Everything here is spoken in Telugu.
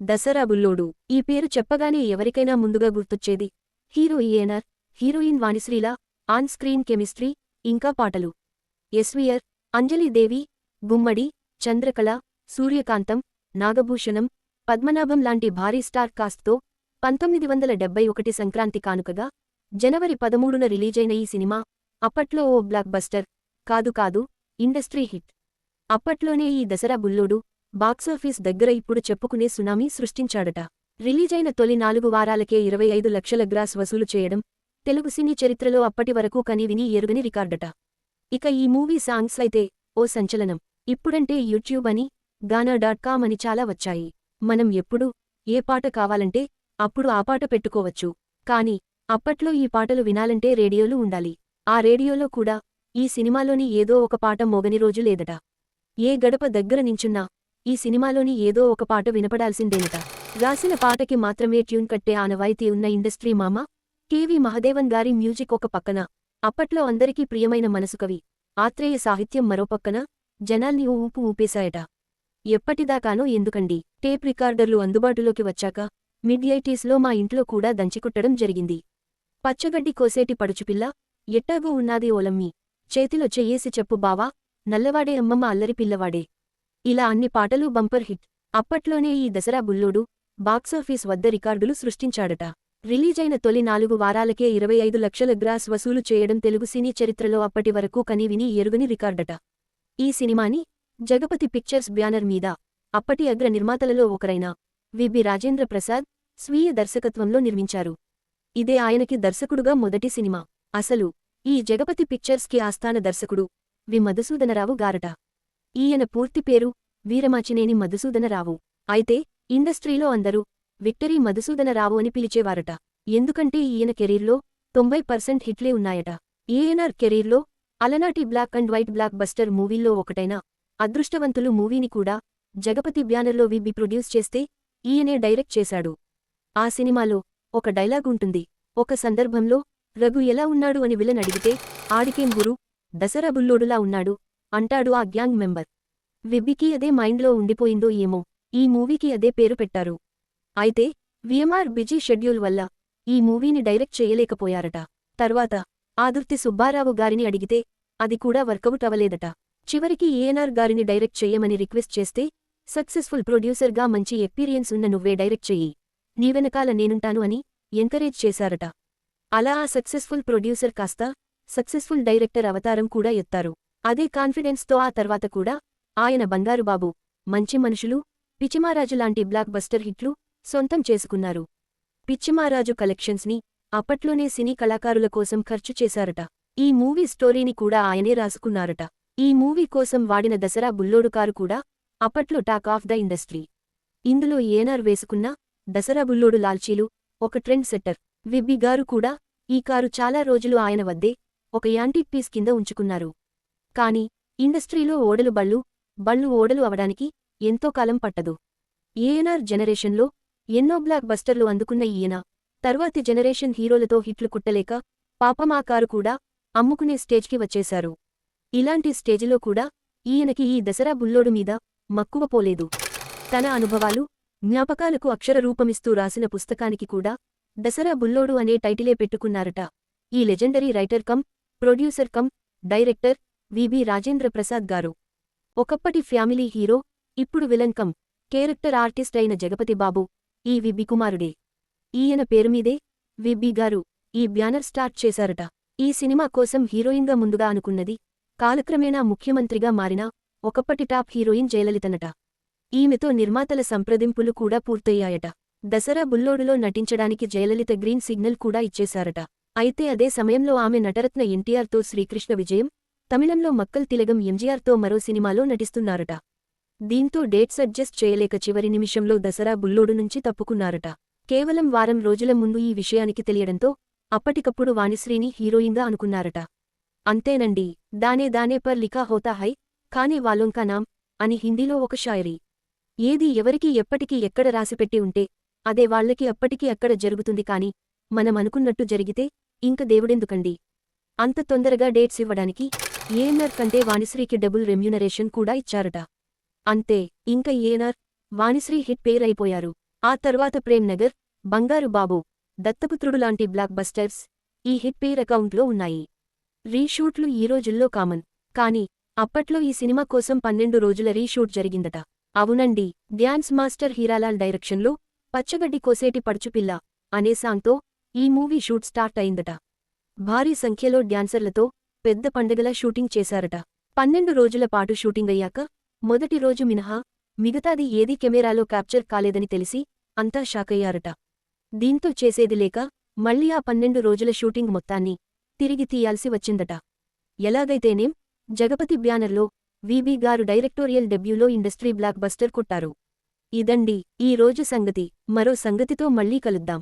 దసరా బుల్లోడు. ఈ పేరు చెప్పగానే ఎవరికైనా ముందుగా గుర్తొచ్చేది హీరో ఏఎన్ఆర్, హీరోయిన్ వాణిశ్రీల, ఆన్ స్క్రీన్ కెమిస్ట్రీ, ఇంకా పాటలు. ఎస్వీఆర్, అంజలిదేవి, గుమ్మడి, చంద్రకళ, సూర్యకాంతం, నాగభూషణం, పద్మనాభం లాంటి భారీ స్టార్ కాస్ట్తో 1971 సంక్రాంతి కానుకగా జనవరి 13న రిలీజైన ఈ సినిమా అప్పట్లో ఓ బ్లాక్ బస్టర్ కాదు, ఇండస్ట్రీ హిట్. అప్పట్లోనే ఈ దసరా బుల్లోడు బాక్సాఫీస్ దగ్గర ఇప్పుడు చెప్పుకునే సునామీ సృష్టించాడట. రిలీజైన తొలి 4 వారాలకే 25 లక్షల గ్రాస్ వసూలు చేయడం తెలుగు సినీ చరిత్రలో అప్పటి వరకు కనీవినీ ఎరుగని రికార్డట. ఇక ఈ మూవీ సాంగ్స్ అయితే ఓ సంచలనం. ఇప్పుడంటే యూట్యూబ్ అని, గానా.com అని చాలా వచ్చాయి. మనం ఎప్పుడు ఏ పాట కావాలంటే అప్పుడు ఆ పాట పెట్టుకోవచ్చు. కానీ అప్పట్లో ఈ పాటలు వినాలంటే రేడియోలు ఉండాలి. ఆ రేడియోలో కూడా ఈ సినిమాలోని ఏదో ఒక పాట మోగని రోజు లేదట. ఏ గడప దగ్గర నించున్నా ఈ సినిమాలోని ఏదో ఒక పాట వినపడాల్సిందేనట. రాసిన పాటకి మాత్రమే ట్యూన్ కట్టే ఆనవాయితీ ఉన్న ఇండస్ట్రీ మామ కెవి మహదేవన్ గారి మ్యూజిక్ ఒక పక్కన, అప్పట్లో అందరికీ ప్రియమైన మనసుకవి ఆత్రేయ సాహిత్యం మరో పక్కన జనాల్ని ఓ ఊపు ఊపేశాయట. ఎప్పటిదాకానో ఎందుకండి, టేప్ రికార్డర్లు అందుబాటులోకి వచ్చాక మిడ్-80స్లో మా ఇంట్లో కూడా దంచికొట్టడం జరిగింది. పచ్చగడ్డి కోసేటి పడుచుపిల్ల, ఎట్టాగో ఉన్నాది ఓలమ్మి, చేతిలో చెయ్యేసి చెప్పు బావా, నల్లవాడే అమ్మమ్మ అల్లరి పిల్లవాడే, ఇలా అన్ని పాటలు బంపర్ హిట్. అప్పట్లోనే ఈ దసరా బుల్లోడు బాక్సాఫీస్ వద్ద రికార్డులు సృష్టించాడట. రిలీజైన తొలి 4 వారాలకే 25 లక్షల గ్రాస్ వసూలు చేయడం తెలుగు సినీ చరిత్రలో అప్పటి వరకు కనీవినీ ఎరుగని రికార్డట. ఈ సినిమాని జగపతి పిక్చర్స్ బ్యానర్ మీద అప్పటి అగ్ర నిర్మాతలలో ఒకరైన వి.బి. రాజేంద్ర ప్రసాద్ స్వీయ దర్శకత్వంలో నిర్మించారు. ఇదే ఆయనకి దర్శకుడుగా మొదటి సినిమా. అసలు ఈ జగపతి పిక్చర్స్కి ఆస్థాన దర్శకుడు వి. మధుసూదనరావు గారట. ఈయన పూర్తి పేరు వీరమాచినేని మధుసూదనరావు. అయితే ఇండస్ట్రీలో అందరూ విక్టరీ మధుసూదనరావు అని పిలిచేవారట. ఎందుకంటే ఈయన కెరీర్లో 90% హిట్లే ఉన్నాయట. ఏఎన్ఆర్ కెరీర్లో అలనాటి black and white blockbuster మూవీల్లో ఒకటైన అదృష్టవంతులు మూవీని కూడా జగపతి బ్యానర్లో వి.బి. ప్రొడ్యూస్ చేస్తే ఈయనే డైరెక్ట్ చేశాడు. ఆ సినిమాలో ఒక డైలాగ్ ఉంటుంది. ఒక సందర్భంలో రఘు ఎలా ఉన్నాడు అని విలన్ అడిగితే ఆడికేం గురు, దసరా బుల్లోడులా ఉన్నాడు అంటాడు ఆ గ్యాంగ్ మెంబర్. వి.బి.కి అదే మైండ్లో ఉండిపోయిందో ఏమో ఈ మూవీకి అదే పేరు పెట్టారు. అయితే విఎంఆర్ బిజీ షెడ్యూల్ వల్ల ఈ మూవీని డైరెక్ట్ చేయలేకపోయారట. తర్వాత ఆదుర్తి సుబ్బారావు గారిని అడిగితే అది కూడా వర్కౌట్ అవలేదట. చివరికి ఏఎన్ఆర్ గారిని డైరెక్ట్ చెయ్యమని రిక్వెస్ట్ చేస్తే సక్సెస్ఫుల్ ప్రొడ్యూసర్గా మంచి ఎక్స్పీరియన్స్ ఉన్న నువ్వే డైరెక్ట్ చెయ్యి, నీ వెనకాల నేనుంటాను అని ఎంకరేజ్ చేశారట. అలా ఆ సక్సెస్ఫుల్ ప్రొడ్యూసర్ కాస్త సక్సెస్ఫుల్ డైరెక్టర్ అవతారం కూడా ఎత్తారు. అదే కాన్ఫిడెన్స్తో ఆ తర్వాత కూడా ఆయన బంగారుబాబు, మంచి మనుషులు, పిచ్చిమారాజు లాంటి బ్లాక్ బస్టర్ హిట్లు సొంతం చేసుకున్నారు. పిచ్చిమారాజు కలెక్షన్స్ని అప్పట్లోనే సినీ కళాకారుల కోసం ఖర్చు చేశారట. ఈ మూవీ స్టోరీని కూడా ఆయనే రాసుకున్నారట. ఈ మూవీ కోసం వాడిన దసరా బుల్లోడు కారు కూడా అప్పట్లో టాక్ ఆఫ్ ద ఇండస్ట్రీ. ఇందులో ఏఎన్ఆర్ వేసుకున్న దసరా బుల్లోడు లాల్చీలు ఒక ట్రెండ్ సెట్టర్. వి.బి. గారు కూడా ఈ కారు చాలా రోజులు ఆయన వద్దే ఒక యాంటిక్ పీస్ కింద ఉంచుకున్నారు. కానీ ఇండస్ట్రీలో ఓడలు బళ్ళు ఓడలు అవడానికి ఎంతో కాలం పట్టదు. ఏఎన్ఆర్ జనరేషన్లో ఎన్నో బ్లాక్ బస్టర్లు అందుకున్న ఈయన తర్వాతి జనరేషన్ హీరోలతో హిట్లు కుట్టలేక పాపం ఆ కారు కూడా అమ్ముకునే స్టేజ్కి వచ్చేశారు. ఇలాంటి స్టేజిలో కూడా ఈయనకి ఈ దసరా బుల్లోడు మీద మక్కువ పోలేదు. తన అనుభవాలు, జ్ఞాపకాలకు అక్షర రూపమిస్తూ రాసిన పుస్తకానికి కూడా దసరా బుల్లోడు అనే టైటిలే పెట్టుకున్నారట ఈ legendary writer cum producer cum director V B. Rajendra Prasad గారు. ఒకప్పటి ఫ్యామిలీ హీరో, ఇప్పుడు విలన్ కమ్ కేరెక్టర్ ఆర్టిస్ట్ అయిన జగపతి బాబు ఈ వి.బి. కుమారుడే. ఈయన పేరుమీదే వి.బి. గారు ఈ బ్యానర్ స్టార్ట్ చేశారట. ఈ సినిమా కోసం హీరోయిన్గా ముందుగా అనుకున్నది కాలక్రమేణా ముఖ్యమంత్రిగా మారిన ఒకప్పటి టాప్ హీరోయిన్ జయలలితనట. ఈమెతో నిర్మాతల సంప్రదింపులు కూడా పూర్తయ్యాయట. దసరా బుల్లోడులో నటించడానికి జయలలిత గ్రీన్ సిగ్నల్ కూడా ఇచ్చేశారట. అయితే అదే సమయంలో ఆమె నటరత్న ఎన్టీఆర్తో శ్రీకృష్ణ విజయం, తమిళంలో మక్కల్ తిలగం ఎంజీఆర్తో మరో సినిమాలో నటిస్తున్నారట. దీంతో డేట్స్ అడ్జస్ట్ చేయలేక చివరి నిమిషంలో దసరా బుల్లోడు నుంచి తప్పుకున్నారట. కేవలం వారం రోజుల ముందు ఈ విషయానికి తెలియడంతో అప్పటికప్పుడు వాణిశ్రీని హీరోయిన్గా అనుకున్నారట. అంతేనండి, దానే పర్ లిఖా హోతా హై, ఖానే వాలోంకా నామ్ అని హిందీలో ఒక షాయరీ. ఏది ఎవరికి ఎప్పటికి ఎక్కడ రాసిపెట్టి ఉంటే అదే వాళ్లకి అప్పటికి అక్కడ జరుగుతుంది. కాని మనం అనుకున్నట్టు జరిగితే ఇంక దేవుడెందుకండి. అంత తొందరగా డేట్స్ ఇవ్వడానికి ఏఎన్ఆర్ కంటే వాణిశ్రీకి డబుల్ రెమ్యూనరేషన్ కూడా ఇచ్చారట. అంతే, ఇంక ఏఎన్ఆర్, వాణిశ్రీ హిట్ పేర్ అయిపోయారు. ఆ తర్వాత ప్రేమ్ నగర్, బంగారు బాబు, దత్తపుత్రుడు లాంటి బ్లాక్ బస్టర్స్ ఈ హిట్ పేర్ అకౌంట్లో ఉన్నాయి. రీషూట్లు ఈ రోజుల్లో కామన్. కానీ అప్పట్లో ఈ సినిమా కోసం 12 రోజుల రీషూట్ జరిగిందట. అవునండి, డ్యాన్స్ మాస్టర్ హీరాలాల్ డైరెక్షన్లో పచ్చగడ్డి కోసేటి పడుచుపిల్ల అనే సాంగ్తో ఈ మూవీ షూట్ స్టార్ట్ అయిందట. భారీ సంఖ్యలో డ్యాన్సర్లతో పెద్ద పండగలా షూటింగ్ చేశారట. 12 రోజుల పాటు షూటింగ్ అయ్యాక మొదటి రోజు మినహా మిగతాది ఏదీ కెమెరాలో క్యాప్చర్ కాలేదని తెలిసి అంతా షాకయ్యారట. దీంతో చేసేది లేక మళ్లీ ఆ 12 రోజుల షూటింగ్ మొత్తాన్ని తిరిగి తీయాల్సి వచ్చిందట. ఎలాగైతేనేం జగపతి బ్యానర్లో వీబీ గారు డైరెక్టోరియల్ డెబ్యూలో ఇండస్ట్రీ బ్లాక్ బస్టర్ కొట్టారు. ఇదండి ఈ రోజు సంగతి. మరో సంగతితో మళ్లీ కలుద్దాం.